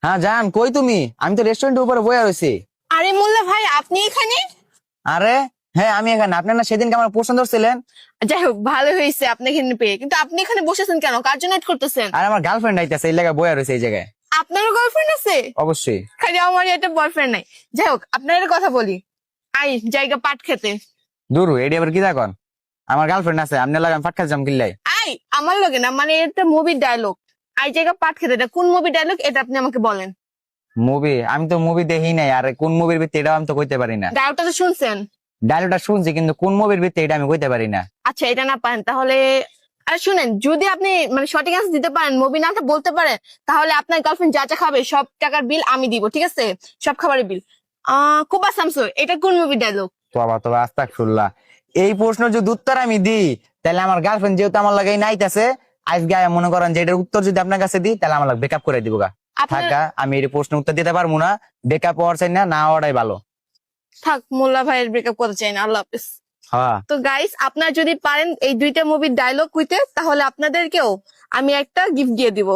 হ্যাঁ জান, কই তুমি? আমি তো রেস্টুরেন্টের উপরে বসে রয়েছি। আরে মোল্লা ভাই, আপনি এখানে? আরে হ্যাঁ, আমি এখানে। আপনার না সেদিনকে আমার প্রশ্ন ধরছিলেন? যাই হোক, ভালো হয়েছে আপনাকে এখানে পেয়ে। কিন্তু আপনি এখানে বসেছেন কেন? কার জন্য ওয়েট করতেছেন? আর আমার গার্লফ্রেন্ড আইতাছে, এই জায়গায় বসে রয়েছে এই জায়গায়। আপনারও গার্লফ্রেন্ড আছে? অবশ্যই। খালি আমার একটা বয়ফ্রেন্ড নাই। যাই হোক, আপনার একটা কথা বলি। আই জায়গা পাট খেতে। দূর এডি আবার কি দেখুন? আমার গার্লফ্রেন্ড আছে, আপনি লাগান ফাটকা জাম কিল্লাই। আই আমার লগে না, মানে এটা মুভির ডায়লগ। আই জায়গা পাট খেতে, এটা কোন মুভি ডায়লগ এটা আপনি আমাকে বলেন। মুভি? আমি তো মুভি দেখি নাই, আর কোন মুভির ভিত্তি এটাও আমি তো কইতে পারি না। ডায়লগটা তো শুনছেন? ডায়লগটা শুনছি, কিন্তু কোন মুভির ভিত্তি এটা আমি কইতে পারি না। আচ্ছা, এটা না পারেন তাহলে আরে শুনেন, যদি আপনি মানে সঠিক অ্যান্সার দিতে পারেন, মুভি নামটা বলতে পারেন, তাহলে আপনার গার্লফ্রেন্ড যা যা খাবে সব টাকার বিল আমি দিব, ঠিক আছে? সব খাবারের বিল। কুবা শামসু, এটা কোন মুভি ডায়লগ? তো আস্তাগফিরুল্লাহ। এই প্রশ্ন যদি উত্তর আমি দিই, তাহলে আমার গার্লফ্রেন্ড যেহেতু আমার লাগে নাইতাছে, আজকে মনে করেন যে এটার উত্তর যদি আপনার কাছে দিই, তাহলে আমার ব্রেকআপ করে দিব গা। আপনার থাকা, আমি এই প্রশ্ন উত্তর দিতে পারবো না। ব্রেকআপ হওয়ার চাই না, না হওয়াটাই ভালো। থাক, মোল্লা ভাইয়ের ব্রেকআপ করতে চাই না, আল্লাহ হাফেজ। হ্যাঁ। তো গাইস, আপনার যদি পারেন এই দুইটা মুভির ডায়লগ কইতে, তাহলে আপনাদেরকেও আমি একটা গিফট দিয়ে দিব।